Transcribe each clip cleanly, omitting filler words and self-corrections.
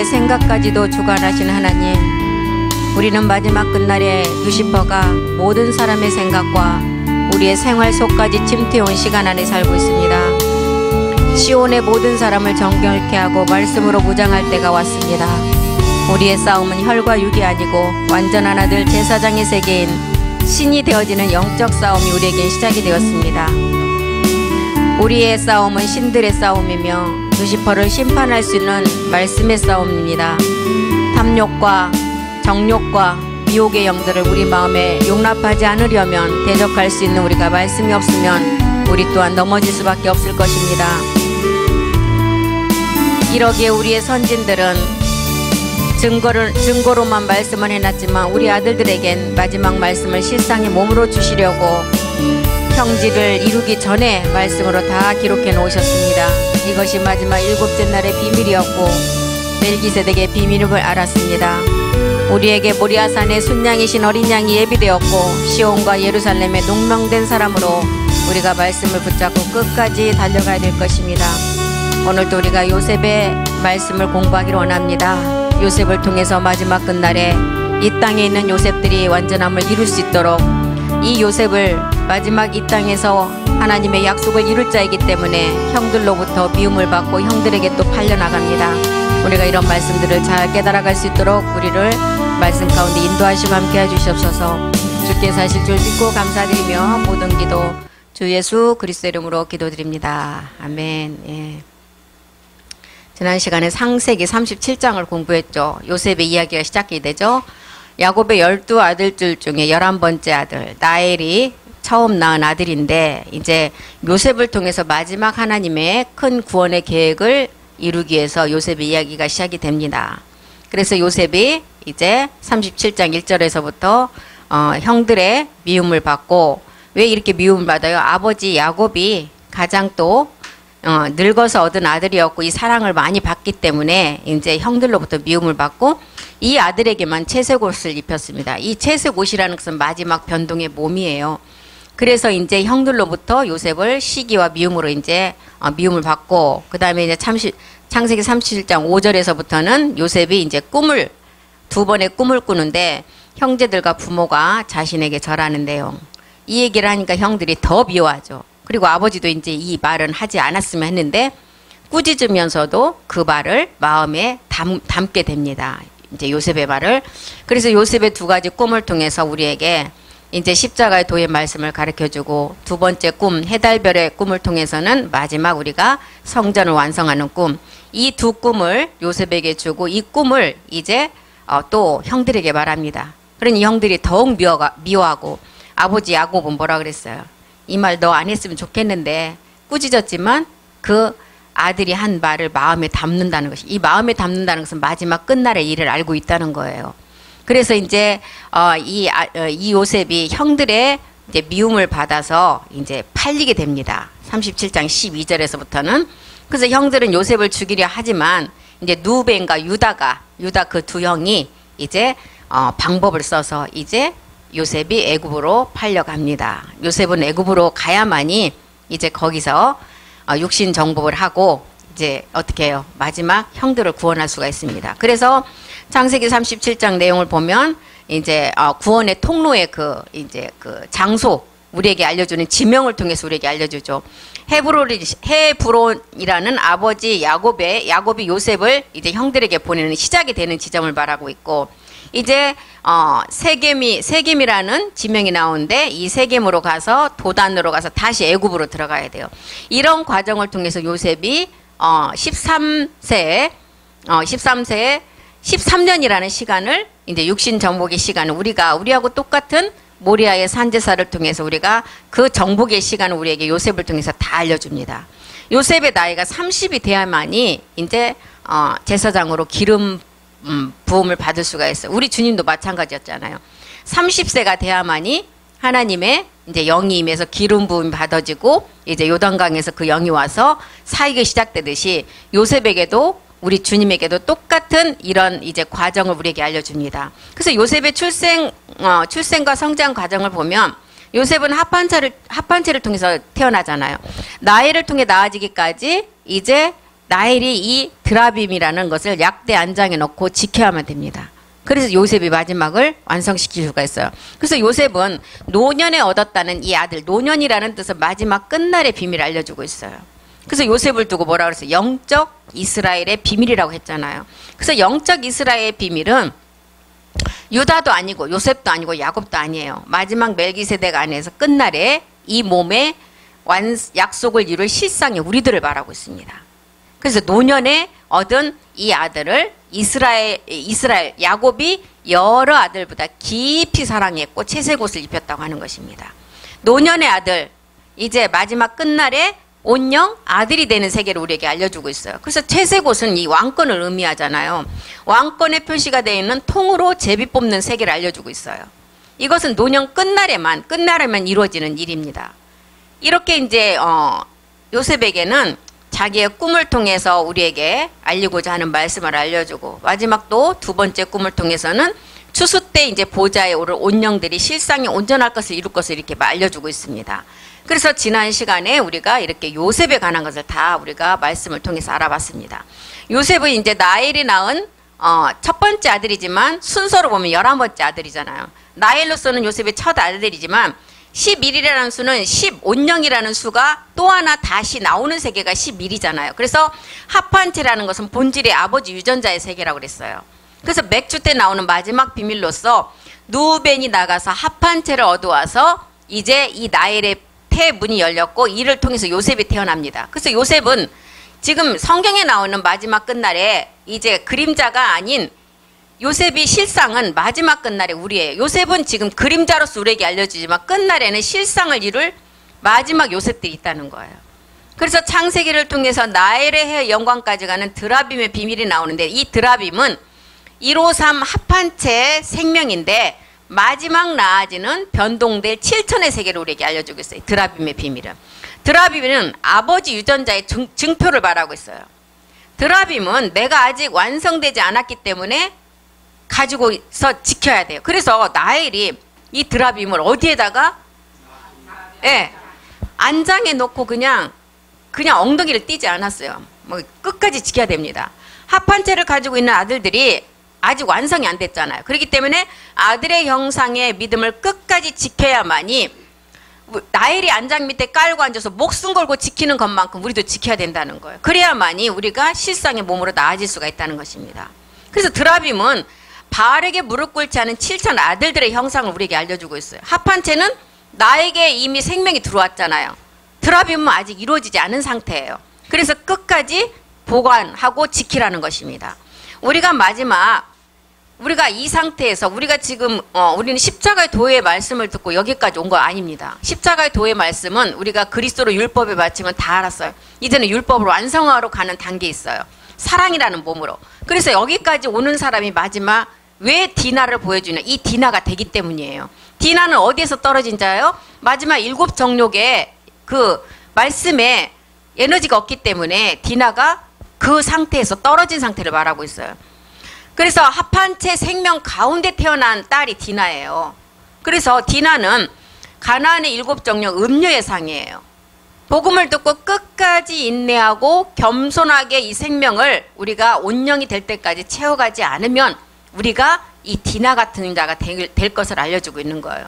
우리의 생각까지도 주관하신 하나님, 우리는 마지막 끝날에 루시퍼가 모든 사람의 생각과 우리의 생활 속까지 침투해온 시간 안에 살고 있습니다. 시온의 모든 사람을 정결케 하고 말씀으로 무장할 때가 왔습니다. 우리의 싸움은 혈과 육이 아니고 완전한 아들 제사장의 세계인 신이 되어지는 영적 싸움이 우리에게 시작이 되었습니다. 우리의 싸움은 신들의 싸움이며 루시퍼를 심판할 수 있는 말씀의 싸움입니다. 탐욕과 정욕과 미혹의 영들을 우리 마음에 용납하지 않으려면, 대적할 수 있는 우리가 말씀이 없으면 우리 또한 넘어질 수밖에 없을 것입니다. 이러기에 우리의 선진들은 증거로만 말씀을 해놨지만 우리 아들들에겐 마지막 말씀을 실상의 몸으로 주시려고 형질을 이루기 전에 말씀으로 다 기록해 놓으셨습니다. 이것이 마지막 일곱째 날의 비밀이었고 멜기세덱의 비밀임을 알았습니다. 우리에게 모리아산의 순양이신 어린 양이 예비되었고 시온과 예루살렘에 농명된 사람으로 우리가 말씀을 붙잡고 끝까지 달려가야 될 것입니다. 오늘도 우리가 요셉의 말씀을 공부하기를 원합니다. 요셉을 통해서 마지막 끝날에 이 땅에 있는 요셉들이 완전함을 이룰 수 있도록, 이 요셉을 마지막 이 땅에서 하나님의 약속을 이룰 자이기 때문에 형들로부터 미움을 받고 형들에게 또 팔려나갑니다. 우리가 이런 말씀들을 잘 깨달아갈 수 있도록 우리를 말씀 가운데 인도하시고 함께 해주시옵소서. 주께 사실 줄 믿고 감사드리며 모든 기도 주 예수 그리스도 이름으로 기도드립니다. 아멘. 예. 지난 시간에 창세기 37장을 공부했죠. 요셉의 이야기가 시작이 되죠. 야곱의 12아들들 중에 11번째 아들 라헬이 처음 낳은 아들인데, 이제 요셉을 통해서 마지막 하나님의 큰 구원의 계획을 이루기 위해서 요셉의 이야기가 시작이 됩니다. 그래서 요셉이 이제 37장 1절에서부터 형들의 미움을 받고, 왜 이렇게 미움을 받아요? 아버지 야곱이 가장 또 늙어서 얻은 아들이었고 이 사랑을 많이 받기 때문에 이제 형들로부터 미움을 받고 이 아들에게만 채색 옷을 입혔습니다. 이 채색 옷이라는 것은 마지막 변동의 몸이에요. 그래서 이제 형들로부터 요셉을 시기와 미움으로 이제 미움을 받고, 그 다음에 이제 창세기 37장 5절에서부터는 요셉이 이제 두 번의 꿈을 꾸는데 형제들과 부모가 자신에게 절하는데요. 이 얘기를 하니까 형들이 더 미워하죠. 그리고 아버지도 이제 이 말은 하지 않았으면 했는데 꾸짖으면서도 그 말을 마음에 담게 됩니다. 이제 요셉의 말을. 그래서 요셉의 두 가지 꿈을 통해서 우리에게 이제 십자가의 도의 말씀을 가르쳐주고, 두 번째 꿈 해달별의 꿈을 통해서는 마지막 우리가 성전을 완성하는 꿈, 이 두 꿈을 요셉에게 주고 이 꿈을 이제 또 형들에게 말합니다. 그러니 형들이 더욱 미워하고, 아버지 야곱은 뭐라 그랬어요? 이 말 너 안 했으면 좋겠는데, 꾸짖었지만 그 아들이 한 말을 마음에 담는다는 것이, 이 마음에 담는다는 것은 마지막 끝날의 일을 알고 있다는 거예요. 그래서 이제 이 요셉이 형들의 이제 미움을 받아서 이제 팔리게 됩니다. 37장 12절에서부터는. 그래서 형들은 요셉을 죽이려 하지만 이제 누벤과 유다 그 두 형이 이제 방법을 써서 이제 요셉이 애굽으로 팔려갑니다. 요셉은 애굽으로 가야만이 이제 거기서 육신 정복을 하고 이제 어떻게 해요? 마지막 형들을 구원할 수가 있습니다. 그래서 창세기 37장 내용을 보면 이제 구원의 통로의 그 장소, 우리에게 알려주는 지명을 통해서 우리에게 알려주죠. 헤브론이라는 아버지 야곱이 요셉을 이제 형들에게 보내는 시작이 되는 지점을 말하고 있고, 이제 세겜이라는 지명이 나오는데 이 세겜으로 가서 도단으로 가서 다시 애굽으로 들어가야 돼요. 이런 과정을 통해서 요셉이 13세에 13년이라는 시간을, 이제 육신 정복의 시간을 우리하고 똑같은 모리아의 산제사를 통해서 우리가 그 정복의 시간을 우리에게 요셉을 통해서 다 알려줍니다. 요셉의 나이가 30이 돼야만이 이제 제사장으로 기름 부음을 받을 수가 있어요. 우리 주님도 마찬가지였잖아요. 30세가 돼야만이 하나님의 이제 영이 임해서 기름 부음이 받아지고 이제 요단강에서 그 영이 와서 사역이 시작되듯이 요셉에게도 우리 주님에게도 똑같은 이런 이제 과정을 우리에게 알려줍니다. 그래서 요셉의 출생과 성장 과정을 보면 요셉은 합판체를 통해서 태어나잖아요. 나이를 통해 낳아지기까지 이제 나엘이 이 드라빔이라는 것을 약대 안장에 넣고 지켜야만 됩니다. 그래서 요셉이 마지막을 완성시킬 수가 있어요. 그래서 요셉은 노년에 얻었다는 이 아들, 노년이라는 뜻은 마지막 끝날의 비밀을 알려주고 있어요. 그래서 요셉을 두고 뭐라 그랬어요? 영적 이스라엘의 비밀이라고 했잖아요. 그래서 영적 이스라엘의 비밀은 유다도 아니고 요셉도 아니고 야곱도 아니에요. 마지막 멜기세덱 안에서 끝날에 이 몸의 약속을 이룰 실상이 우리들을 말하고 있습니다. 그래서 노년에 얻은 이 아들을 이스라엘 야곱이 여러 아들보다 깊이 사랑했고 채색 옷을 입혔다고 하는 것입니다. 노년의 아들, 이제 마지막 끝날에 온영 아들이 되는 세계를 우리에게 알려주고 있어요. 그래서 채색 옷은 이 왕권을 의미하잖아요. 왕권의 표시가 되어 있는 통으로 제비 뽑는 세계를 알려주고 있어요. 이것은 노년 끝날에만 이루어지는 일입니다. 이렇게 이제 요셉에게는 자기의 꿈을 통해서 우리에게 알리고자 하는 말씀을 알려주고, 마지막 또 두 번째 꿈을 통해서는 추수 때 이제 보좌에 오를 온영들이 실상이 온전할 것을 이룰 것을 이렇게 알려주고 있습니다. 그래서 지난 시간에 우리가 이렇게 요셉에 관한 것을 다 우리가 말씀을 통해서 알아봤습니다. 요셉은 이제 나엘이 낳은 첫 번째 아들이지만 순서로 보면 11번째 아들이잖아요. 나엘로서는 요셉의 첫 아들이지만 11이라는 수는 10온영이라는 수가 또 하나 다시 나오는 세계가 11이잖아요. 그래서 합한체라는 것은 본질의 아버지 유전자의 세계라고 그랬어요. 그래서 맥주 때 나오는 마지막 비밀로서 누벤이 나가서 합한체를 얻어와서 이제 이 나엘의 태문이 열렸고 이를 통해서 요셉이 태어납니다. 그래서 요셉은 지금 성경에 나오는 마지막 끝날에 이제 그림자가 아닌 요셉이 실상은 마지막 끝날에 우리예요. 요셉은 지금 그림자로서 우리에게 알려지지만 끝날에는 실상을 이룰 마지막 요셉들이 있다는 거예요. 그래서 창세기를 통해서 나엘의 영광까지 가는 드라빔의 비밀이 나오는데, 이 드라빔은 153 합한체의 생명인데 마지막 나아지는 변동될 7천의 세계를 우리에게 알려주고 있어요. 드라빔의 비밀은. 드라빔은 아버지 유전자의 증표를 말하고 있어요. 드라빔은 내가 아직 완성되지 않았기 때문에 가지고 있어 지켜야 돼요. 그래서 나엘이 이 드라빔을 어디에다가 안장에 놓고 그냥 엉덩이를 띄지 않았어요. 뭐 끝까지 지켜야 됩니다. 합한체를 가지고 있는 아들들이 아직 완성이 안 됐잖아요. 그렇기 때문에 아들의 형상의 믿음을 끝까지 지켜야만이, 나엘이 안장 밑에 깔고 앉아서 목숨 걸고 지키는 것만큼 우리도 지켜야 된다는 거예요. 그래야만이 우리가 실상의 몸으로 나아질 수가 있다는 것입니다. 그래서 드라빔은 바알에게 무릎 꿇지 않은 7천 아들들의 형상을 우리에게 알려주고 있어요. 합한체는 나에게 이미 생명이 들어왔잖아요. 드라빔은 아직 이루어지지 않은 상태예요. 그래서 끝까지 보관하고 지키라는 것입니다. 우리가 이 상태에서 우리가 지금 우리는 십자가의 도의 말씀을 듣고 여기까지 온 거 아닙니다. 십자가의 도의 말씀은 우리가 그리스도로 율법에 바치면 다 알았어요. 이제는 율법을 완성화로 가는 단계에 있어요. 사랑이라는 몸으로. 그래서 여기까지 오는 사람이 마지막 왜 디나를 보여주냐, 이 디나가 되기 때문이에요. 디나는 어디에서 떨어진 자예요? 마지막 7 정욕의 그 말씀에 에너지가 없기 때문에 디나가 그 상태에서 떨어진 상태를 말하고 있어요. 그래서 합한체 생명 가운데 태어난 딸이 디나예요. 그래서 디나는 가나안의 7 정욕 음녀의 상이에요. 복음을 듣고 끝까지 인내하고 겸손하게 이 생명을 우리가 온영이 될 때까지 채워가지 않으면 우리가 이 디나 같은 자가 될 것을 알려주고 있는 거예요.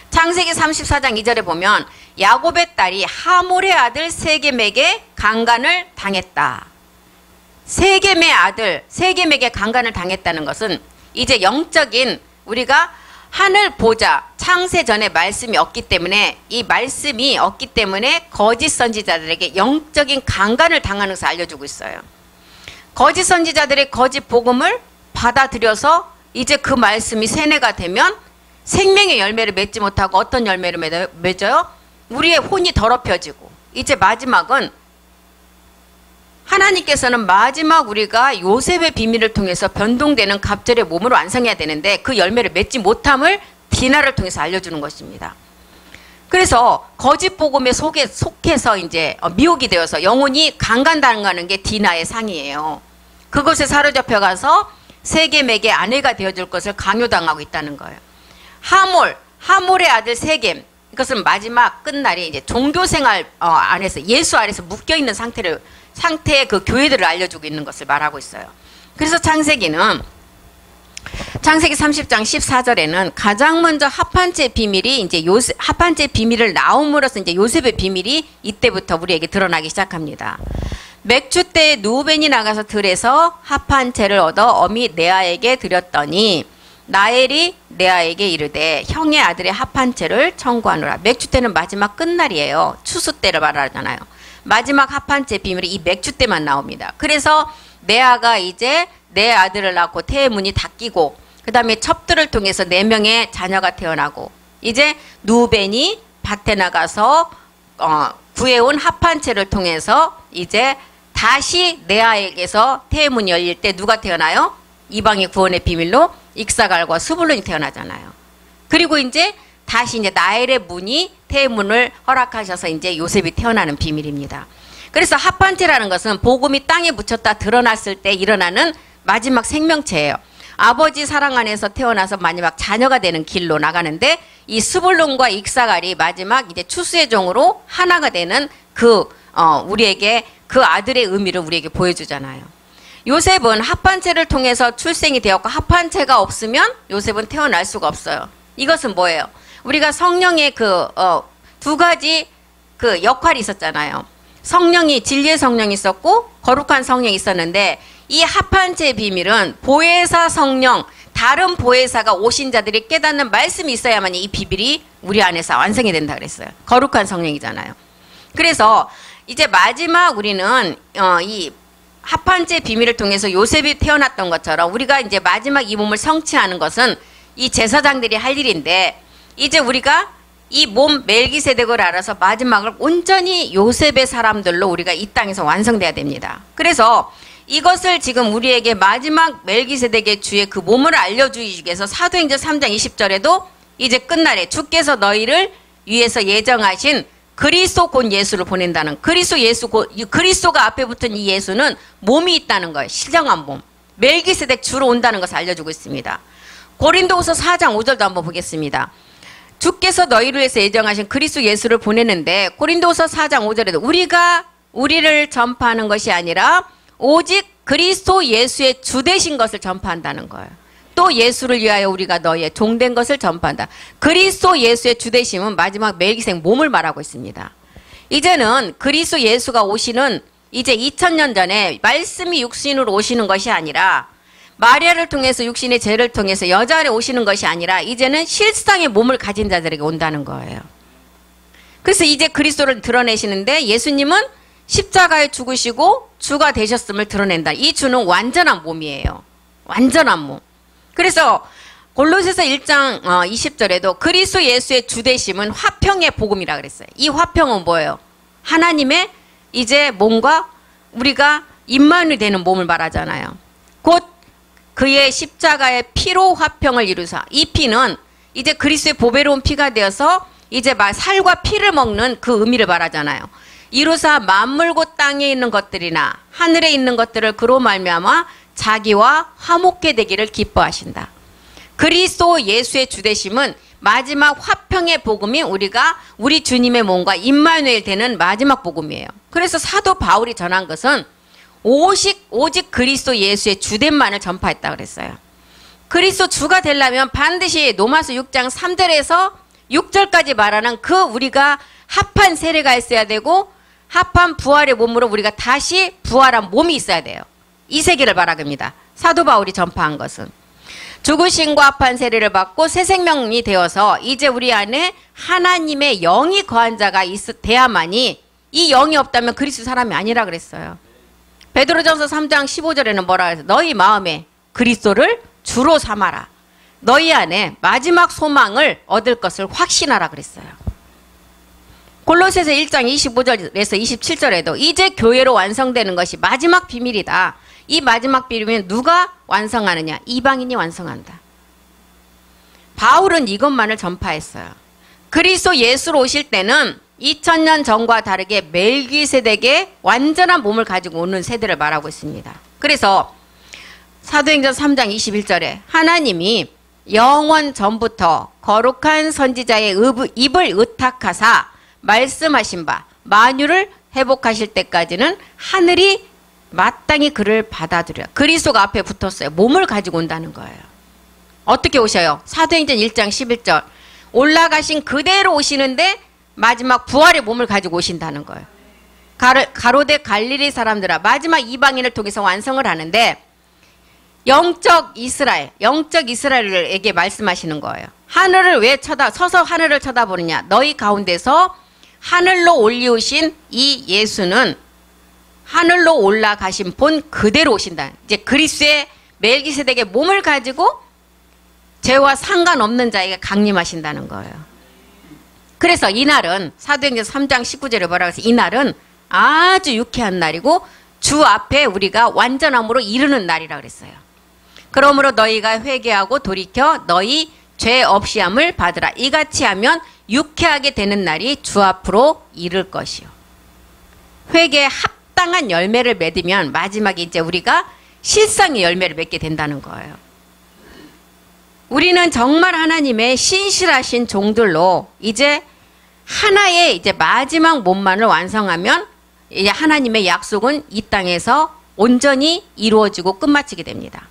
창세기 34장 2절에 보면 야곱의 딸이 하몰의 아들 세겜에게 강간을 당했다. 세겜의 아들 세겜에게 강간을 당했다는 것은 이제 영적인 우리가 하늘 보자 창세 전에 말씀이 없기 때문에, 이 말씀이 없기 때문에 거짓 선지자들에게 영적인 강간을 당하는 것을 알려주고 있어요. 거짓 선지자들의 거짓 복음을 받아들여서 이제 그 말씀이 세뇌가 되면 생명의 열매를 맺지 못하고 어떤 열매를 맺어요? 우리의 혼이 더럽혀지고, 이제 마지막은 하나님께서는 마지막 우리가 요셉의 비밀을 통해서 변동되는 갑절의 몸으로 완성해야 되는데 그 열매를 맺지 못함을 디나를 통해서 알려주는 것입니다. 그래서 거짓 복음에 속해서 이제 미혹이 되어서 영혼이 강간당하는 게 디나의 상이에요. 그것에 사로잡혀 가서 세겜에게 아내가 되어줄 것을 강요당하고 있다는 거예요. 하몰의 아들 세겜, 이것은 마지막 끝날이 이제 종교생활 안에서 예수 아래서 묶여있는 상태를 상태의 그 교회들을 알려주고 있는 것을 말하고 있어요. 그래서 창세기는 창세기 30장 14절에는 가장 먼저 합한채 비밀이 이제 합한채 비밀을 나옴으로써 이제 요셉의 비밀이 이때부터 우리에게 드러나기 시작합니다. 맥주 때 누벤이 나가서 들에서 합한채를 얻어 어미 레아에게 드렸더니 라헬이 레아에게 이르되 형의 아들의 합한채를 청구하노라. 맥주 때는 마지막 끝날이에요. 추수 때를 말하잖아요. 마지막 합한채 비밀이 이 맥주 때만 나옵니다. 그래서 레아가 이제 내 아들을 낳고 태의 문이 닫히고 그 다음에 첩들을 통해서 4명의 자녀가 태어나고 이제 누벤이 밭에 나가서 구해온 합한채를 통해서 이제 다시 레아에게서 태의 문이 열릴 때 누가 태어나요? 이방의 구원의 비밀로 익사갈과 스불론이 태어나잖아요. 그리고 이제 다시 이제 나엘의 문이 태의 문을 허락하셔서 이제 요셉이 태어나는 비밀입니다. 그래서 합한채라는 것은 복음이 땅에 묻혔다 드러났을 때 일어나는 마지막 생명체예요. 아버지 사랑 안에서 태어나서 마지막 자녀가 되는 길로 나가는데 이 스불론과 익사갈이 마지막 이제 추수의 종으로 하나가 되는 우리에게 그 아들의 의미를 우리에게 보여주잖아요. 요셉은 합한채를 통해서 출생이 되었고 합한채가 없으면 요셉은 태어날 수가 없어요. 이것은 뭐예요? 우리가 성령의 두 가지 역할이 있었잖아요. 성령이 진리의 성령이 있었고 거룩한 성령이 있었는데 이 합한채의 비밀은 보혜사 성령, 다른 보혜사가 오신 자들이 깨닫는 말씀이 있어야만 이 비밀이 우리 안에서 완성이 된다 그랬어요. 거룩한 성령이잖아요. 그래서 이제 마지막 우리는 이 합한채 비밀을 통해서 요셉이 태어났던 것처럼 우리가 이제 마지막 이 몸을 성취하는 것은 이 제사장들이 할 일인데 이제 우리가 이 몸 멜기세덱을 알아서 마지막을 온전히 요셉의 사람들로 우리가 이 땅에서 완성돼야 됩니다. 그래서 이것을 지금 우리에게 마지막 멜기세덱의 주의 그 몸을 알려주기 위해서 사도행전 3장 20절에도 이제 끝날에 주께서 너희를 위해서 예정하신 그리스도 곧 예수를 보낸다는 그리스도가 앞에 붙은 이 예수는 몸이 있다는 거예요. 신령한 몸. 멜기세덱 주로 온다는 것을 알려주고 있습니다. 고린도후서 4장 5절도 한번 보겠습니다. 주께서 너희를 위해서 예정하신 그리스도 예수를 보내는데 고린도후서 4장 5절에도 우리를 전파하는 것이 아니라 오직 그리스도 예수의 주 되신 것을 전파한다는 거예요. 또 예수를 위하여 우리가 너희의 종된 것을 전파한다. 그리스도 예수의 주 되심은 마지막 멜기세덱 몸을 말하고 있습니다. 이제는 그리스도 예수가 오시는 이제 2000년 전에 말씀이 육신으로 오시는 것이 아니라 마리아를 통해서 육신의 죄를 통해서 여자 안에 오시는 것이 아니라 이제는 실상의 몸을 가진 자들에게 온다는 거예요. 그래서 이제 그리스도를 드러내시는데 예수님은 십자가에 죽으시고 주가 되셨음을 드러낸다. 이 주는 완전한 몸이에요. 완전한 몸. 그래서 골로새서 1장 20절에도 그리스도 예수의 주되심은 화평의 복음이라 그랬어요. 이 화평은 뭐예요? 하나님의 이제 몸과 우리가 임마누엘이 되는 몸을 말하잖아요. 곧 그의 십자가의 피로 화평을 이루사. 이 피는 이제 그리스도의 보배로운 피가 되어서 이제 살과 피를 먹는 그 의미를 말하잖아요. 이루사 만물 곧 땅에 있는 것들이나 하늘에 있는 것들을 그로 말미암아 자기와 화목게 되기를 기뻐하신다. 그리스도 예수의 주되심은 마지막 화평의 복음이 우리 주님의 몸과 임마누엘 되는 마지막 복음이에요. 그래서 사도 바울이 전한 것은 오직 그리스도 예수의 주됨만을 전파했다 그랬어요. 그리스도 주가 되려면 반드시 로마서 6장 3절에서 6절까지 말하는 우리가 합한 세례가 있어야 되고 합한 부활의 몸으로 우리가 다시 부활한 몸이 있어야 돼요. 이 세계를 말합니다. 사도 바울이 전파한 것은 죽으심과 합한 세례를 받고 새 생명이 되어서 이제 우리 안에 하나님의 영이 거한 자가 돼야만이 이 영이 없다면 그리스도 사람이 아니라 그랬어요. 베드로전서 3장 15절에는 뭐라 그랬어요? 너희 마음에 그리스도를 주로 삼아라. 너희 안에 마지막 소망을 얻을 것을 확신하라 그랬어요. 골로새서 1장 25절에서 27절에도 이제 교회로 완성되는 것이 마지막 비밀이다. 이 마지막 비밀은 누가 완성하느냐? 이방인이 완성한다. 바울은 이것만을 전파했어요. 그리스도 예수로 오실 때는 2000년 전과 다르게 멜기세덱의 완전한 몸을 가지고 오는 세대를 말하고 있습니다. 그래서 사도행전 3장 21절에 하나님이 영원 전부터 거룩한 선지자의 입을 의탁하사 말씀하신 바 만유를 회복하실 때까지는 하늘이 마땅히 그를 받아들여. 그리스도가 앞에 붙었어요. 몸을 가지고 온다는 거예요. 어떻게 오셔요? 사도행전 1장 11절. 올라가신 그대로 오시는데 마지막 부활의 몸을 가지고 오신다는 거예요. 가로대 갈릴리 사람들아, 마지막 이방인을 통해서 완성을 하는데 영적 이스라엘에게 말씀하시는 거예요. 하늘을 왜 서서 하늘을 쳐다보느냐? 너희 가운데서 하늘로 올리우신 이 예수는 하늘로 올라가신 본 그대로 오신다. 이제 그리스도의 멜기세덱의 몸을 가지고 죄와 상관없는 자에게 강림하신다는 거예요. 그래서 이날은 사도행전 3장 19절에 뭐라고 해서 이날은 아주 유쾌한 날이고 주 앞에 우리가 완전함으로 이르는 날이라 그랬어요. 그러므로 너희가 회개하고 돌이켜 너희 죄 없이함을 받으라. 이같이 하면 유쾌하게 되는 날이 주 앞으로 이를 것이요. 회개에 합당한 열매를 맺으면 마지막에 이제 우리가 실상의 열매를 맺게 된다는 거예요. 우리는 정말 하나님의 신실하신 종들로 이제 하나의 이제 마지막 몸만을 완성하면 이제 하나님의 약속은 이 땅에서 온전히 이루어지고 끝마치게 됩니다.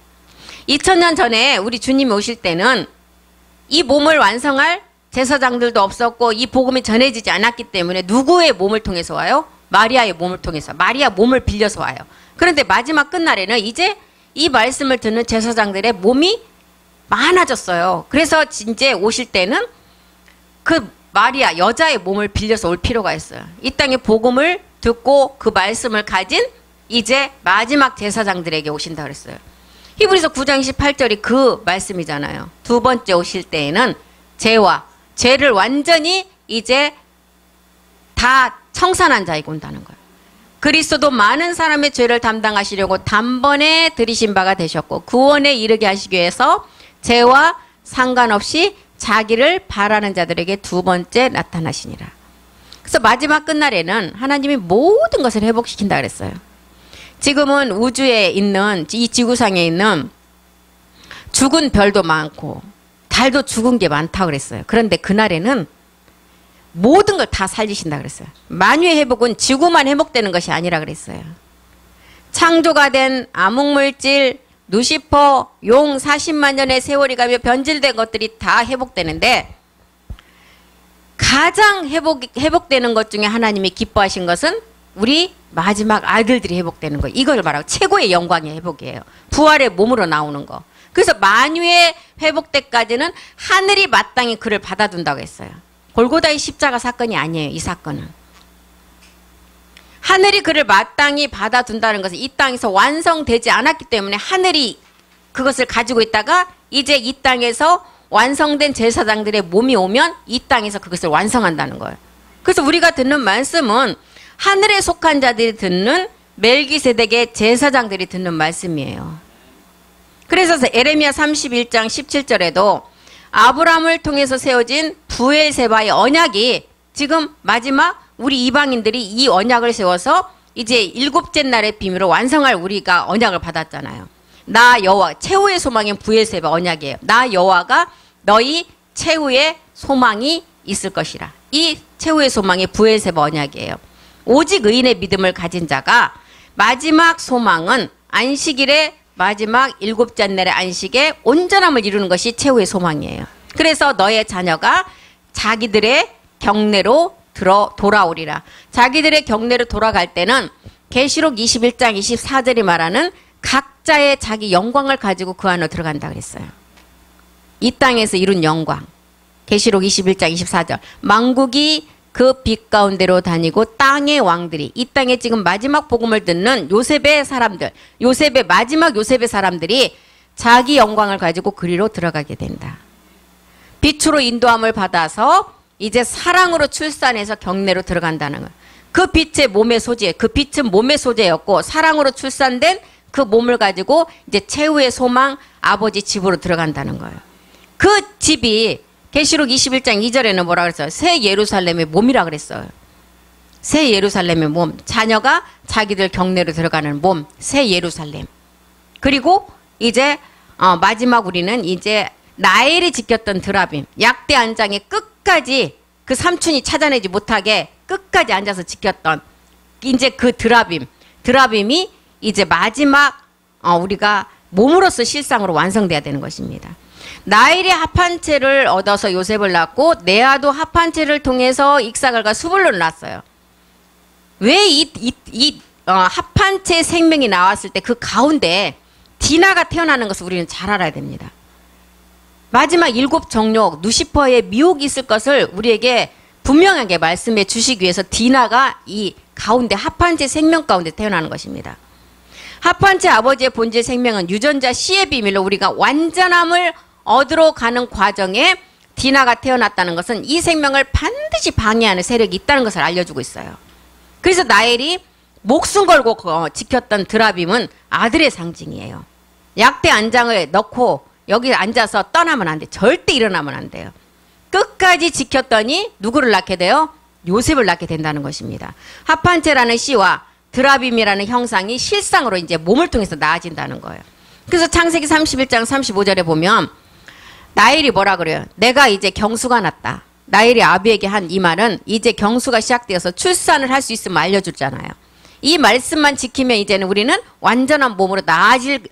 2000년 전에 우리 주님이 오실 때는 이 몸을 완성할 제사장들도 없었고 이 복음이 전해지지 않았기 때문에 누구의 몸을 통해서 와요? 마리아의 몸을 통해서, 마리아 몸을 빌려서 와요. 그런데 마지막 끝날에는 이제 이 말씀을 듣는 제사장들의 몸이 많아졌어요. 그래서 이제 오실 때는 그 마리아 여자의 몸을 빌려서 올 필요가 있어요. 이 땅에 복음을 듣고 그 말씀을 가진 이제 마지막 제사장들에게 오신다 그랬어요. 히브리서 9장 28절이 그 말씀이잖아요. 두 번째 오실 때에는 죄를 완전히 이제 다 청산한 자에게 온다는 거예요. 그리스도도 많은 사람의 죄를 담당하시려고 단번에 들이신 바가 되셨고 구원에 이르게 하시기 위해서 죄와 상관없이 자기를 바라는 자들에게 두 번째 나타나시니라. 그래서 마지막 끝날에는 하나님이 모든 것을 회복시킨다 그랬어요. 지금은 우주에 있는 이 지구상에 있는 죽은 별도 많고 달도 죽은 게 많다고 그랬어요. 그런데 그날에는 모든 걸 다 살리신다 그랬어요. 만유의 회복은 지구만 회복되는 것이 아니라 그랬어요. 창조가 된 암흑물질, 루시퍼, 용 40만 년의 세월이 가며 변질된 것들이 다 회복되는데 가장 회복되는 것 중에 하나님이 기뻐하신 것은 우리 마지막 아들들이 회복되는 거예요. 이걸 말하고 최고의 영광의 회복이에요. 부활의 몸으로 나오는 거. 그래서 만유의 회복 때까지는 하늘이 마땅히 그를 받아둔다고 했어요. 골고다의 십자가 사건이 아니에요. 이 사건은. 하늘이 그를 마땅히 받아둔다는 것은 이 땅에서 완성되지 않았기 때문에 하늘이 그것을 가지고 있다가 이제 이 땅에서 완성된 제사장들의 몸이 오면 이 땅에서 그것을 완성한다는 거예요. 그래서 우리가 듣는 말씀은 하늘에 속한 자들이 듣는 멜기세덱의 제사장들이 듣는 말씀이에요. 그래서 에레미야 31장 17절에도 아브라함을 통해서 세워진 브엘세바의 언약이 지금 마지막 우리 이방인들이 이 언약을 세워서 이제 일곱째 날의 비밀로 완성할 우리가 언약을 받았잖아요. 나 여호와, 최후의 소망인 브엘세바 언약이에요. 나 여호와가 너희 최후의 소망이 있을 것이라. 이 최후의 소망이 브엘세바 언약이에요. 오직 의인의 믿음을 가진 자가 마지막 소망은 안식일의 마지막 일곱째 날의 안식에 온전함을 이루는 것이 최후의 소망이에요. 그래서 너의 자녀가 자기들의 경내로 돌아오리라. 자기들의 경내로 돌아갈 때는 계시록 21장 24절이 말하는 각자의 자기 영광을 가지고 그 안으로 들어간다 그랬어요. 이 땅에서 이룬 영광. 계시록 21장 24절. 만국이 그 빛 가운데로 다니고 땅의 왕들이, 이 땅에 지금 마지막 복음을 듣는 요셉의 사람들, 마지막 요셉의 사람들이 자기 영광을 가지고 그리로 들어가게 된다. 빛으로 인도함을 받아서 이제 사랑으로 출산해서 경내로 들어간다는 거예요. 그 빛의 몸의 소재, 그 빛은 몸의 소재였고 사랑으로 출산된 그 몸을 가지고 이제 최후의 소망 아버지 집으로 들어간다는 거예요. 그 집이 계시록 21장 2절에는 뭐라 그랬어요? 새 예루살렘의 몸이라 그랬어요. 새 예루살렘의 몸. 자녀가 자기들 경내로 들어가는 몸. 새 예루살렘. 그리고 이제 마지막 우리는 이제 나엘이 지켰던 드라빔. 약대 안장에 끝까지 그 삼촌이 찾아내지 못하게 끝까지 앉아서 지켰던 이제 그 드라빔이 이제 마지막 우리가 몸으로서 실상으로 완성돼야 되는 것입니다. 라헬이 합한체를 얻어서 요셉을 낳고 레아도 합한체를 통해서 익사갈과 수블론을 낳았어요. 왜 합한체 생명이 나왔을 때 그 가운데 디나가 태어나는 것을 우리는 잘 알아야 됩니다. 마지막 7 정욕 누시퍼의 미혹이 있을 것을 우리에게 분명하게 말씀해 주시기 위해서 디나가 이 가운데 합한체 생명 가운데 태어나는 것입니다. 합한체 아버지의 본질 생명은 유전자 C의 비밀로 우리가 완전함을 얻으러 가는 과정에 디나가 태어났다는 것은 이 생명을 반드시 방해하는 세력이 있다는 것을 알려주고 있어요. 그래서 라헬이 목숨 걸고 지켰던 드라빔은 아들의 상징이에요. 약대 안장을 넣고 여기 앉아서 떠나면 안 돼. 절대 일어나면 안 돼요. 끝까지 지켰더니 누구를 낳게 돼요? 요셉을 낳게 된다는 것입니다. 합한체라는 씨와 드라빔이라는 형상이 실상으로 이제 몸을 통해서 나아진다는 거예요. 그래서 창세기 31장 35절에 보면 라헬이 뭐라 그래요? 내가 이제 경수가 났다. 라헬이 아비에게 한 이 말은 이제 경수가 시작되어서 출산을 할 수 있음을 알려주잖아요. 이 말씀만 지키면 이제는 우리는 완전한 몸으로 나아질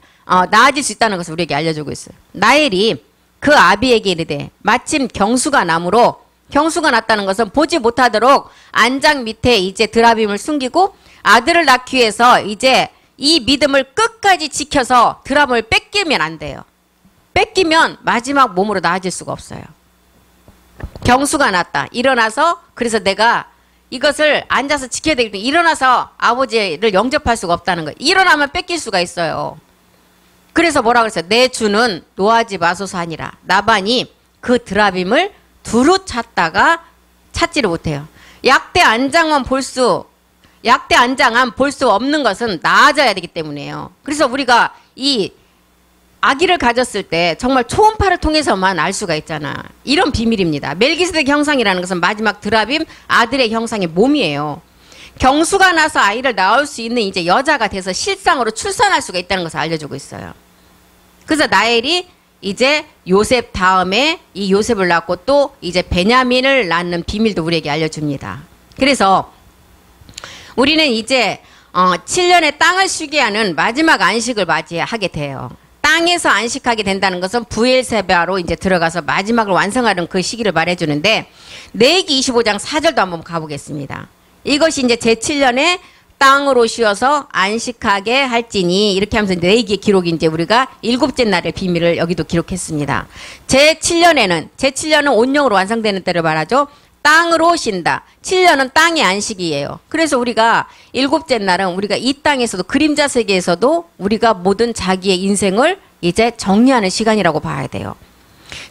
수 있다는 것을 우리에게 알려주고 있어요. 라헬이 그 아비에게 이르되 마침 경수가 나므로 경수가 났다는 것은 보지 못하도록 안장 밑에 이제 드라빔을 숨기고 아들을 낳기 위해서 이제 이 믿음을 끝까지 지켜서 드라빔을 뺏기면 안 돼요. 뺏기면 마지막 몸으로 나아질 수가 없어요. 경수가 났다. 일어나서 그래서 내가 이것을 앉아서 지켜야 되기 때문에 일어나서 아버지를 영접할 수가 없다는 거예요. 일어나면 뺏길 수가 있어요. 그래서 뭐라고 그랬어요? 내 주는 노하지 마소서 하니라. 라반이 그 드라빔을 두루 찾다가 찾지를 못해요. 약대 안장만 볼 수 없는 것은 나아져야 되기 때문이에요. 그래서 우리가 이 아기를 가졌을 때 정말 초음파를 통해서만 알 수가 있잖아. 이런 비밀입니다. 멜기세덱 형상이라는 것은 마지막 드라빔 아들의 형상의 몸이에요. 경수가 나서 아이를 낳을 수 있는 이제 여자가 돼서 실상으로 출산할 수가 있다는 것을 알려주고 있어요. 그래서 라헬이 이제 요셉 다음에 이 요셉을 낳고 또 이제 베냐민을 낳는 비밀도 우리에게 알려줍니다. 그래서 우리는 이제 7년의 땅을 쉬게 하는 마지막 안식을 맞이하게 돼요. 땅에서 안식하게 된다는 것은 부엘세바로 이제 들어가서 마지막을 완성하는 그 시기를 말해주는데 레위기 25장 4절도 한번 가보겠습니다. 이것이 이제 제7년에 땅으로 쉬어서 안식하게 할지니 이렇게 하면서 레위기의 기록이 이제 우리가 7째 날의 비밀을 여기도 기록했습니다. 제7년은 온영으로 완성되는 때를 말하죠. 땅으로 쉰다. 7년은 땅의 안식이에요. 그래서 우리가 7째 날은 우리가 이 땅에서도 그림자 세계에서도 우리가 모든 자기의 인생을 이제 정리하는 시간이라고 봐야 돼요.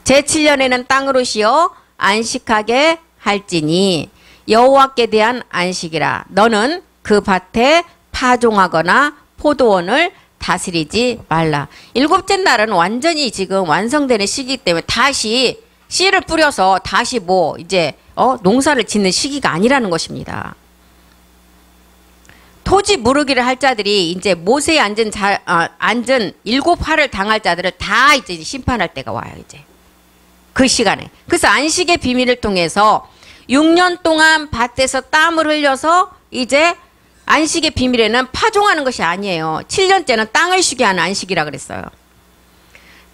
제7년에는 땅으로 쉬어 안식하게 할지니 여호와께 대한 안식이라. 너는 그 밭에 파종하거나 포도원을 다스리지 말라. 7째 날은 완전히 지금 완성되는 시기이기 때문에 다시 씨를 뿌려서 다시 이제 농사를 짓는 시기가 아니라는 것입니다. 토지 무르기를 할 자들이 이제 모세에 앉은 7화를 당할 자들을 다 이제 심판할 때가 와요. 이제 그 시간에. 그래서 안식의 비밀을 통해서 6년 동안 밭에서 땀을 흘려서 이제 안식의 비밀에는 파종하는 것이 아니에요. 7년째는 땅을 쉬게 하는 안식이라 그랬어요.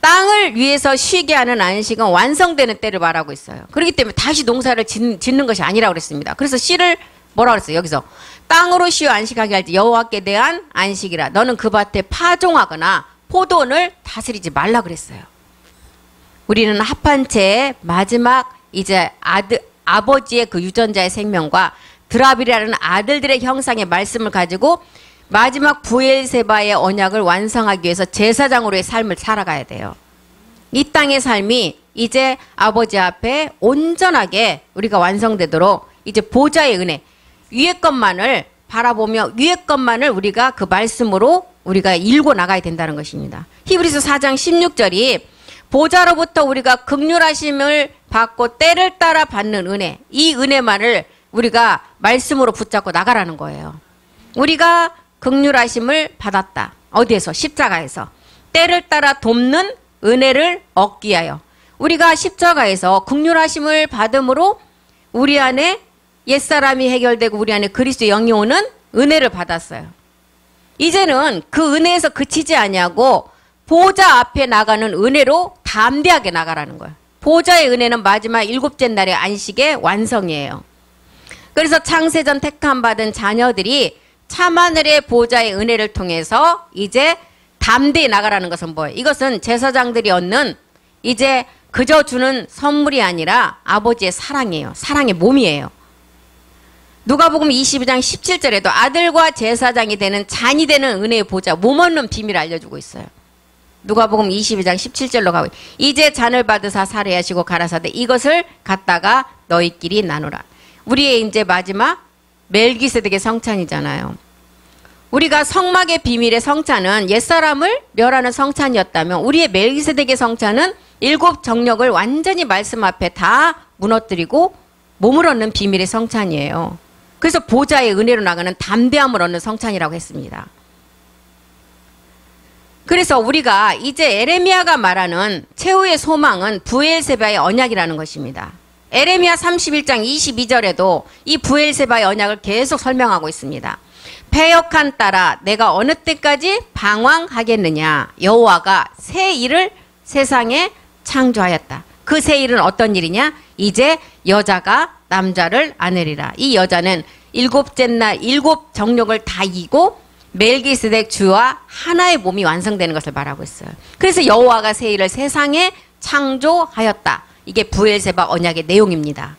땅을 위해서 쉬게 하는 안식은 완성되는 때를 말하고 있어요. 그렇기 때문에 다시 농사를 짓는 것이 아니라고 그랬습니다. 그래서 씨를 뭐라고 그랬어요? 여기서 땅으로 쉬어 안식하게 할지 여호와께 대한 안식이라. 너는 그 밭에 파종하거나 포도원을 다스리지 말라 그랬어요. 우리는 합한체의 마지막 이제 아버지의 그 유전자의 생명과 드라빔이라는 아들들의 형상의 말씀을 가지고 마지막 부엘세바의 언약을 완성하기 위해서 제사장으로의 삶을 살아가야 돼요. 이 땅의 삶이 이제 아버지 앞에 온전하게 우리가 완성되도록 이제 보좌의 은혜, 위의 것만을 바라보며 위의 것만을 우리가 그 말씀으로 우리가 읽고 나가야 된다는 것입니다. 히브리서 4장 16절이 보좌로부터 우리가 긍휼하심을 받고 때를 따라 받는 은혜, 이 은혜만을 우리가 말씀으로 붙잡고 나가라는 거예요. 우리가 긍휼하심을 받았다. 어디에서? 십자가에서. 때를 따라 돕는 은혜를 얻기 위하여. 우리가 십자가에서 긍휼하심을 받음으로 우리 안에 옛사람이 해결되고 우리 안에 그리스도의 영이 오는 은혜를 받았어요. 이제는 그 은혜에서 그치지 아니하고 보좌 앞에 나가는 은혜로 담대하게 나가라는 거예요. 보좌의 은혜는 마지막 일곱째 날의 안식의 완성이에요. 그래서 창세전 택함 받은 자녀들이 참하늘의 보좌의 은혜를 통해서 이제 담대히 나가라는 것은 뭐예요? 이것은 제사장들이 얻는 이제 그저 주는 선물이 아니라 아버지의 사랑이에요. 사랑의 몸이에요. 누가복음 22장 17절에도 아들과 제사장이 되는 잔이 되는 은혜의 보좌, 몸 얻는 비밀을 알려주고 있어요. 누가복음 22장 17절로 가고 이제 잔을 받으사 살해하시고 가라사대 이것을 갖다가 너희끼리 나누라. 우리의 이제 마지막 멜기세덱의 성찬이잖아요. 우리가 성막의 비밀의 성찬은 옛사람을 멸하는 성찬이었다면 우리의 멜기세덱의 성찬은 일곱 정력을 완전히 말씀 앞에 다 무너뜨리고 몸을 얻는 비밀의 성찬이에요. 그래서 보좌의 은혜로 나가는 담대함을 얻는 성찬이라고 했습니다. 그래서 우리가 이제 에레미야가 말하는 최후의 소망은 브엘세바의 언약이라는 것입니다. 에레미야 31장 22절에도 이 브엘세바의 언약을 계속 설명하고 있습니다. 패역한 딸아 내가 어느 때까지 방황하겠느냐. 여호와가 새 일을 세상에 창조하였다. 그 새 일은 어떤 일이냐? 이제 여자가 남자를 아내리라. 이 여자는 일곱째 날 일곱 정욕을 다 이기고 멜기세덱 주와 하나의 몸이 완성되는 것을 말하고 있어요. 그래서 여호와가 새 일을 세상에 창조하였다. 이게 부엘세바 언약의 내용입니다.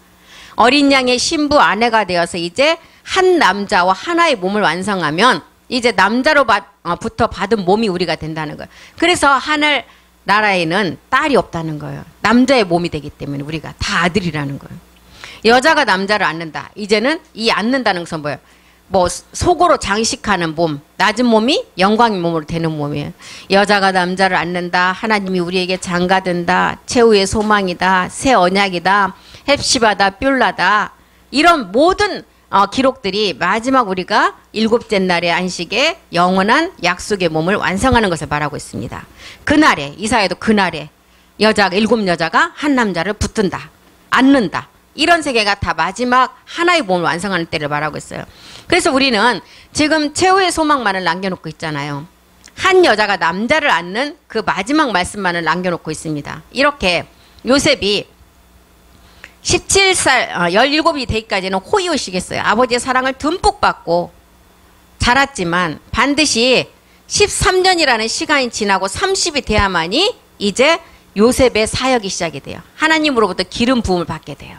어린 양의 신부 아내가 되어서 이제 한 남자와 하나의 몸을 완성하면 이제 남자로부터 받은 몸이 우리가 된다는 거예요. 그래서 하늘 나라에는 딸이 없다는 거예요. 남자의 몸이 되기 때문에 우리가 다 아들이라는 거예요. 여자가 남자를 안는다. 이제는 이 안는다는 것은 뭐예요? 뭐 속으로 장식하는 몸, 낮은 몸이 영광의 몸으로 되는 몸이에요. 여자가 남자를 안는다. 하나님이 우리에게 장가든다. 최후의 소망이다. 새 언약이다. 헵시바다. 뷸라다. 이런 모든 기록들이 마지막 우리가 일곱째 날의 안식에 영원한 약속의 몸을 완성하는 것을 말하고 있습니다. 그날에 이사야도 그날에 여자가 일곱 여자가 한 남자를 붙든다. 안는다. 이런 세계가 다 마지막 하나의 몸을 완성하는 때를 말하고 있어요. 그래서 우리는 지금 최후의 소망만을 남겨놓고 있잖아요. 한 여자가 남자를 안는 그 마지막 말씀만을 남겨놓고 있습니다. 이렇게 요셉이 17살, 17이 되기까지는 호의호식했어요. 아버지의 사랑을 듬뿍 받고 자랐지만 반드시 13년이라는 시간이 지나고 30이 돼야만이 이제 요셉의 사역이 시작이 돼요. 하나님으로부터 기름 부음을 받게 돼요.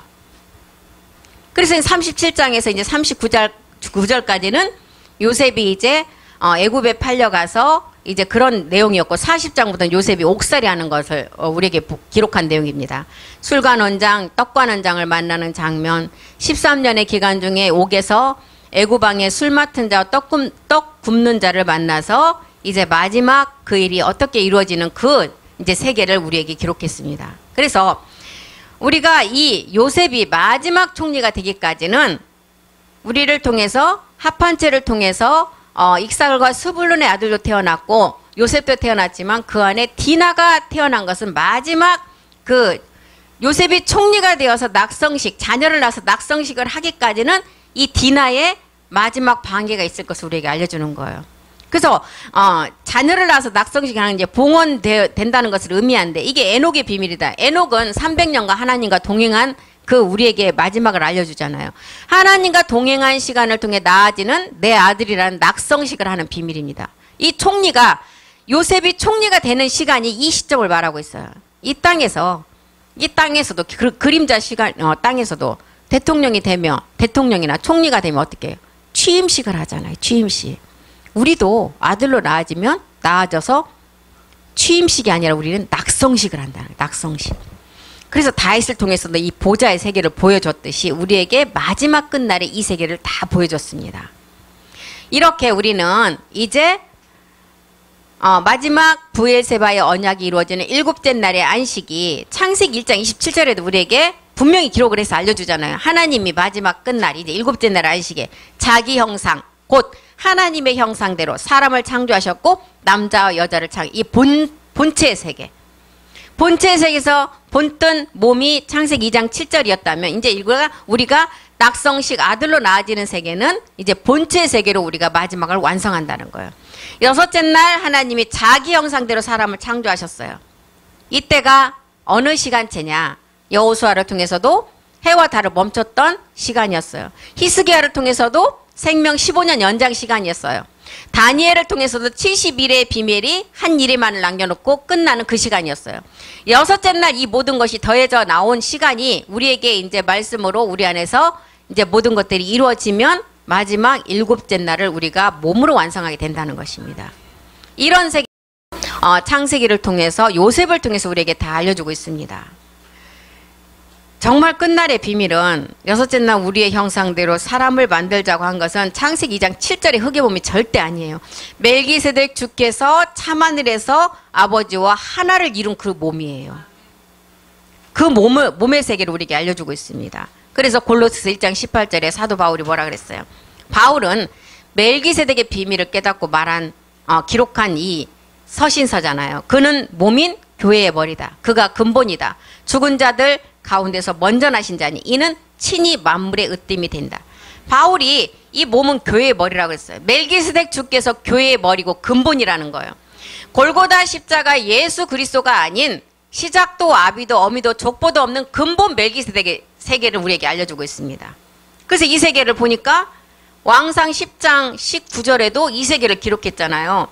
그래서 37장에서 이제 39절까지는 요셉이 이제 애굽에 팔려가서 이제 그런 내용이었고 40장부터는 요셉이 옥살이 하는 것을 우리에게 기록한 내용입니다. 술관원장, 떡관원장을 만나는 장면, 13년의 기간 중에 옥에서 애굽왕의 술 맡은 자와 떡 굽는 자를 만나서 이제 마지막 그 일이 어떻게 이루어지는 그 이제 세계를 우리에게 기록했습니다. 그래서 우리가 이 요셉이 마지막 총리가 되기까지는 우리를 통해서 합한체를 통해서 익살과 스불론의 아들도 태어났고 요셉도 태어났지만 그 안에 디나가 태어난 것은 마지막 그 요셉이 총리가 되어서 낙성식, 자녀를 낳아서 낙성식을 하기까지는 이 디나의 마지막 반기가 있을 것을 우리에게 알려주는 거예요. 그래서 자녀를 낳아서 낙성식을 하는 이제 봉헌된다는 것을 의미하는데 이게 에녹의 비밀이다. 에녹은 300년간 하나님과 동행한 그 우리에게 마지막을 알려주잖아요. 하나님과 동행한 시간을 통해 나아지는 내 아들이라는 낙성식을 하는 비밀입니다. 이 총리가 요셉이 총리가 되는 시간이 이 시점을 말하고 있어요. 이 땅에서도 그림자 시간 땅에서도 대통령이 되면 대통령이나 총리가 되면 어떻게 해요? 취임식을 하잖아요. 취임식. 우리도 아들로 나아져서 취임식이 아니라 우리는 낙성식을 한다. 낙성식. 그래서 다윗을 통해서도 이 보좌의 세계를 보여줬듯이 우리에게 마지막 끝날에 이 세계를 다 보여줬습니다. 이렇게 우리는 이제 마지막 브엘세바의 언약이 이루어지는 일곱째 날의 안식이 창세기 1장 27절에도 우리에게 분명히 기록을 해서 알려주잖아요. 하나님이 마지막 끝날 이제 일곱째 날 안식에 자기 형상 곧 하나님의 형상대로 사람을 창조하셨고 남자와 여자를 이 본체의 세계 본체 세계에서 본뜬 몸이 창세기 2장 7절이었다면 이제 우리가 낙성식 아들로 낳아지는 세계는 이제 본체 세계로 우리가 마지막을 완성한다는 거예요. 여섯째 날 하나님이 자기 형상대로 사람을 창조하셨어요. 이때가 어느 시간체냐? 여호수아를 통해서도 해와 달을 멈췄던 시간이었어요. 히스기야를 통해서도 생명 15년 연장 시간이었어요. 다니엘을 통해서도 71회의 비밀이 한 일에만을 남겨놓고 끝나는 그 시간이었어요. 여섯째 날 이 모든 것이 더해져 나온 시간이 우리에게 이제 말씀으로 우리 안에서 이제 모든 것들이 이루어지면 마지막 일곱째 날을 우리가 몸으로 완성하게 된다는 것입니다. 이런 세계 창세기를 통해서 요셉을 통해서 우리에게 다 알려주고 있습니다. 정말 끝날의 비밀은 여섯째 날 우리의 형상대로 사람을 만들자고 한 것은 창세기 2장 7절의 흙의 몸이 절대 아니에요. 멜기세덱 주께서 참하늘에서 아버지와 하나를 이룬 그 몸이에요. 그 몸의 세계를 우리에게 알려주고 있습니다. 그래서 골로새서 1장 18절에 사도 바울이 뭐라 그랬어요? 바울은 멜기세덱의 비밀을 깨닫고 기록한 이 서신서잖아요. 그는 몸인 교회의 머리다. 그가 근본이다. 죽은 자들 가운데서 먼저 나신 자니 이는 친히 만물의 으뜸이 된다. 바울이 이 몸은 교회의 머리라고 했어요. 멜기세덱 주께서 교회의 머리고 근본이라는 거예요. 골고다 십자가 예수 그리스도가 아닌 시작도 아비도 어미도 족보도 없는 근본 멜기세덱의 세계를 우리에게 알려주고 있습니다. 그래서 이 세계를 보니까 왕상 10장 19절에도 이 세계를 기록했잖아요.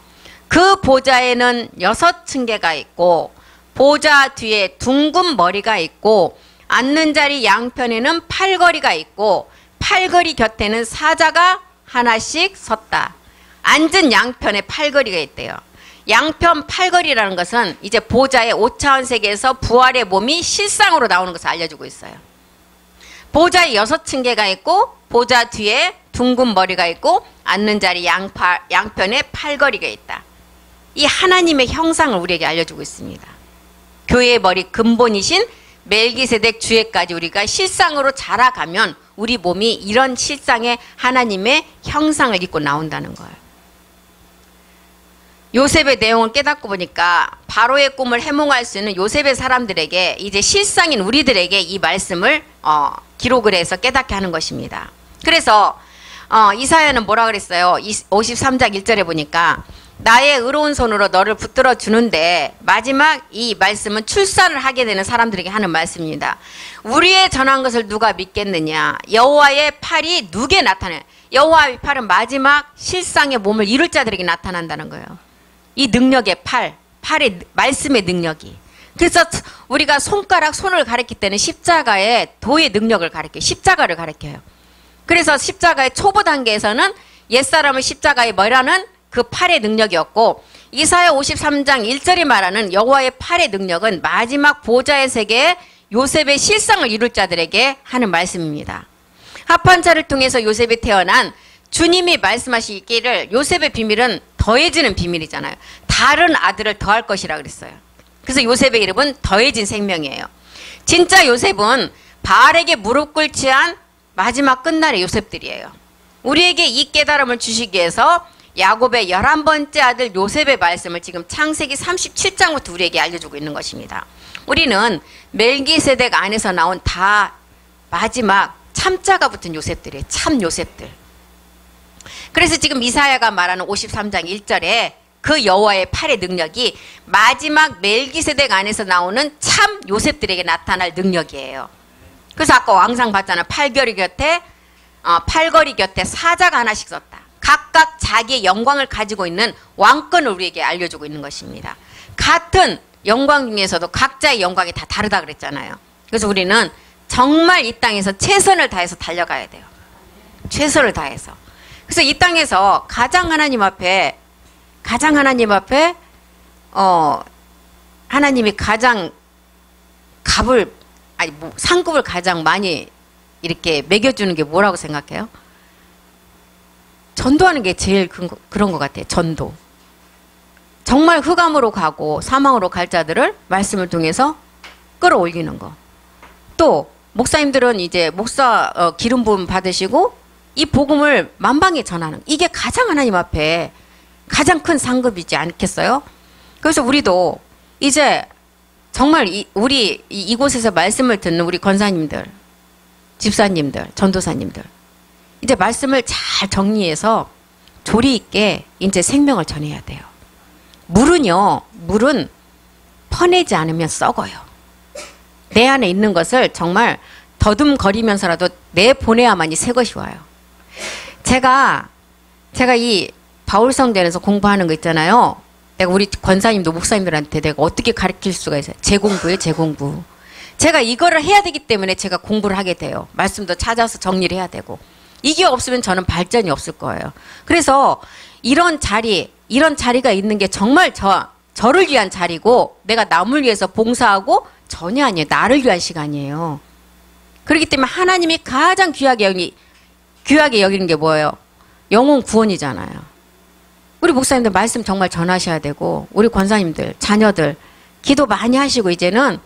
그 보좌에는 6층계가 있고 보좌 뒤에 둥근 머리가 있고 앉는 자리 양편에는 팔걸이가 있고 팔걸이 곁에는 사자가 하나씩 섰다. 앉은 양편에 팔걸이가 있대요. 양편 팔걸이라는 것은 이제 보좌의 5차원 세계에서 부활의 몸이 실상으로 나오는 것을 알려주고 있어요. 보좌에 6층계가 있고 보좌 뒤에 둥근 머리가 있고 앉는 자리 양편에 팔걸이가 있다. 이 하나님의 형상을 우리에게 알려주고 있습니다. 교회의 머리 근본이신 멜기세덱 주에까지 우리가 실상으로 자라가면 우리 몸이 이런 실상의 하나님의 형상을 입고 나온다는 거예요. 요셉의 내용을 깨닫고 보니까 바로의 꿈을 해몽할 수 있는 요셉의 사람들에게 이제 실상인 우리들에게 이 말씀을 기록을 해서 깨닫게 하는 것입니다. 그래서 이사야는 뭐라 그랬어요? 53장 1절에 보니까 나의 의로운 손으로 너를 붙들어 주는데 마지막 이 말씀은 출산을 하게 되는 사람들에게 하는 말씀입니다. 우리의 전한 것을 누가 믿겠느냐? 여호와의 팔이 누구에 나타나요? 여호와의 팔은 마지막 실상의 몸을 이룰 자들에게 나타난다는 거예요. 이 능력의 팔의 말씀의 능력이. 그래서 우리가 손을 가리킬 때는 십자가의 도의 능력을 가리켜요. 십자가를 가리켜요. 그래서 십자가의 초보 단계에서는 옛사람을 십자가에 뭐라는 그 팔의 능력이었고 이사야 53장 1절이 말하는 여호와의 팔의 능력은 마지막 보좌의 세계에 요셉의 실상을 이룰 자들에게 하는 말씀입니다. 합판차를 통해서 요셉이 태어난 주님이 말씀하시기를 요셉의 비밀은 더해지는 비밀이잖아요. 다른 아들을 더할 것이라 그랬어요. 그래서 요셉의 이름은 더해진 생명이에요. 진짜 요셉은 바알에게 무릎 꿇지 않은 마지막 끝날의 요셉들이에요. 우리에게 이 깨달음을 주시기 위해서 야곱의 11번째 아들 요셉의 말씀을 지금 창세기 37장부터 우리에게 알려주고 있는 것입니다. 우리는 멜기세덱 안에서 나온 다 마지막 참자가 붙은 요셉들이에요. 참 요셉들. 그래서 지금 이사야가 말하는 53장 1절에 그 여호와의 팔의 능력이 마지막 멜기세덱 안에서 나오는 참 요셉들에게 나타날 능력이에요. 그래서 아까 왕상 봤잖아요. 팔걸이 곁에 사자가 하나씩 섰다. 각각 자기의 영광을 가지고 있는 왕권을 우리에게 알려주고 있는 것입니다. 같은 영광 중에서도 각자의 영광이 다 다르다 그랬잖아요. 그래서 우리는 정말 이 땅에서 최선을 다해서 달려가야 돼요. 최선을 다해서. 그래서 이 땅에서 가장 하나님 앞에 하나님이 가장 상급을 가장 많이 이렇게 매겨주는 게 뭐라고 생각해요? 전도하는 게 제일 그런 것 같아요. 전도. 정말 흑암으로 가고 사망으로 갈 자들을 말씀을 통해서 끌어올리는 거. 또 목사님들은 이제 목사 기름 부음 받으시고 이 복음을 만방에 전하는, 이게 가장 하나님 앞에 가장 큰 상급이지 않겠어요? 그래서 우리도 이제 정말 우리 이곳에서 말씀을 듣는 우리 권사님들, 집사님들, 전도사님들, 이제 말씀을 잘 정리해서 조리 있게 이제 생명을 전해야 돼요. 물은 퍼내지 않으면 썩어요. 내 안에 있는 것을 정말 더듬거리면서라도 내보내야만이 새 것이 와요. 제가 이 바울성전에서 공부하는 거 있잖아요. 내가 우리 권사님도 목사님들한테 내가 어떻게 가르칠 수가 있어요. 재공부예요, 재공부. 제가 이거를 해야 되기 때문에 제가 공부를 하게 돼요. 말씀도 찾아서 정리를 해야 되고. 이게 없으면 저는 발전이 없을 거예요. 그래서 이런 자리가 있는 게 정말 저를 위한 자리고 내가 남을 위해서 봉사하고 전혀 아니에요. 나를 위한 시간이에요. 그렇기 때문에 하나님이 가장 귀하게 여기는 게 뭐예요? 영혼 구원이잖아요. 우리 목사님들 말씀 정말 전하셔야 되고 우리 권사님들, 자녀들 기도 많이 하시고 이제는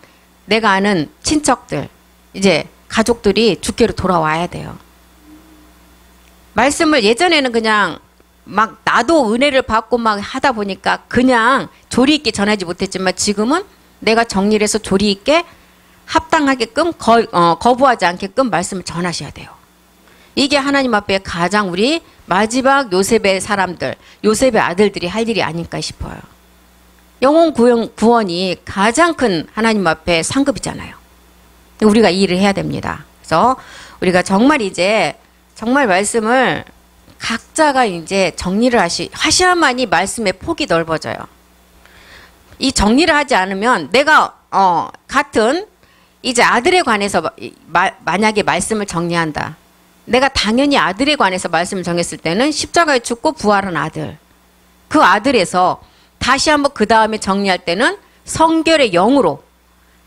내가 아는 친척들, 이제 가족들이 주께로 돌아와야 돼요. 말씀을 예전에는 그냥 막 나도 은혜를 받고 막 하다 보니까 그냥 조리 있게 전하지 못했지만 지금은 내가 정리를 해서 조리 있게 합당하게끔 거부하지 않게끔 말씀을 전하셔야 돼요. 이게 하나님 앞에 가장 우리 마지막 요셉의 사람들, 요셉의 아들들이 할 일이 아닐까 싶어요. 영혼 구원이 가장 큰 하나님 앞에 상급이잖아요. 우리가 이 일을 해야 됩니다. 그래서 우리가 정말 이제 정말 말씀을 각자가 이제 정리를 하셔야만이 말씀의 폭이 넓어져요. 이 정리를 하지 않으면 내가 같은 이제 아들에 관해서 만약에 말씀을 정리한다. 내가 당연히 아들에 관해서 말씀을 정했을 때는 십자가에 죽고 부활한 아들. 그 아들에서 다시 한번 그 다음에 정리할 때는 성결의 영으로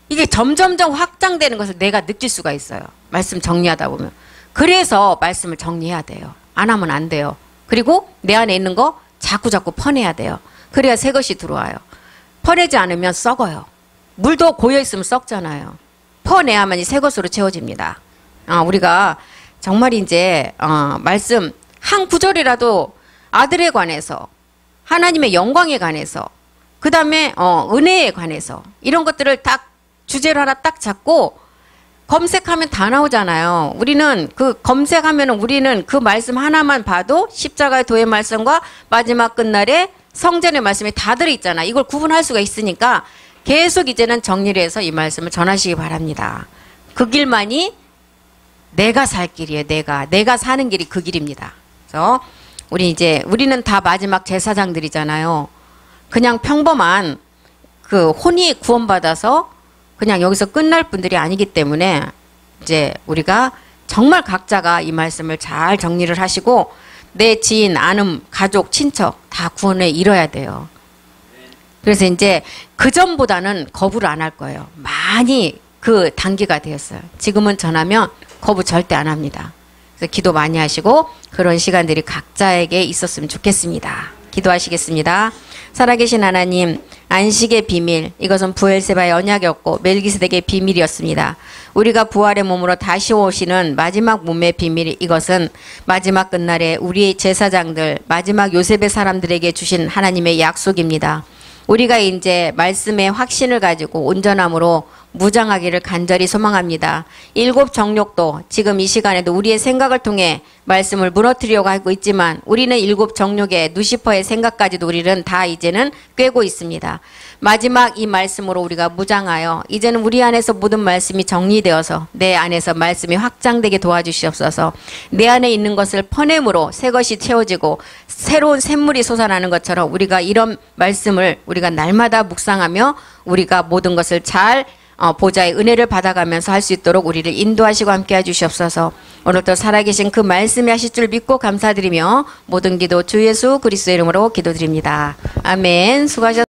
이게 점점점 확장되는 것을 내가 느낄 수가 있어요. 말씀 정리하다 보면. 그래서 말씀을 정리해야 돼요. 안 하면 안 돼요. 그리고 내 안에 있는 거 자꾸자꾸 퍼내야 돼요. 그래야 새 것이 들어와요. 퍼내지 않으면 썩어요. 물도 고여있으면 썩잖아요. 퍼내야만이 새 것으로 채워집니다. 우리가 정말 이제 말씀 한 구절이라도 아들에 관해서 하나님의 영광에 관해서 그 다음에 은혜에 관해서 이런 것들을 딱 주제를 하나 딱 잡고 검색하면 다 나오잖아요. 우리는 우리는 그 말씀 하나만 봐도 십자가의 도의 말씀과 마지막 끝날에 성전의 말씀이 다 들어있잖아. 이걸 구분할 수가 있으니까 계속 이제는 정리를 해서 이 말씀을 전하시기 바랍니다. 그 길만이 내가 살 길이에요. 내가 사는 길이 그 길입니다. 그래서 우리는 다 마지막 제사장들이잖아요. 그냥 평범한 그 혼이 구원받아서 그냥 여기서 끝날 분들이 아니기 때문에 이제 우리가 정말 각자가 이 말씀을 잘 정리를 하시고 내 지인, 아는, 가족, 친척 다 구원에 이뤄야 돼요. 그래서 이제 그전보다는 거부를 안 할 거예요. 많이 그 단계가 되었어요. 지금은 전하면 거부 절대 안 합니다. 그래서 기도 많이 하시고 그런 시간들이 각자에게 있었으면 좋겠습니다. 기도하시겠습니다. 살아계신 하나님, 안식의 비밀, 이것은 부엘세바의 언약이었고 멜기세덱의 비밀이었습니다. 우리가 부활의 몸으로 다시 오시는 마지막 몸의 비밀, 이것은 마지막 끝날에 우리 제사장들, 마지막 요셉의 사람들에게 주신 하나님의 약속입니다. 우리가 이제 말씀의 확신을 가지고 온전함으로 무장하기를 간절히 소망합니다. 7 정욕도 지금 이 시간에도 우리의 생각을 통해 말씀을 무너뜨리려고 하고 있지만 우리는 7 정욕의 누시퍼의 생각까지도 우리는 다 이제는 꿰고 있습니다. 마지막 이 말씀으로 우리가 무장하여 이제는 우리 안에서 모든 말씀이 정리되어서 내 안에서 말씀이 확장되게 도와주시옵소서. 내 안에 있는 것을 퍼냄으로 새 것이 채워지고 새로운 샘물이 솟아나는 것처럼 우리가 이런 말씀을 우리가 날마다 묵상하며 우리가 모든 것을 잘 보좌의 은혜를 받아가면서 할 수 있도록 우리를 인도하시고 함께 해주시옵소서. 오늘도 살아계신 그 말씀이 하실 줄 믿고 감사드리며 모든 기도 주 예수 그리스도의 이름으로 기도드립니다. 아멘. 수고하셨습니다.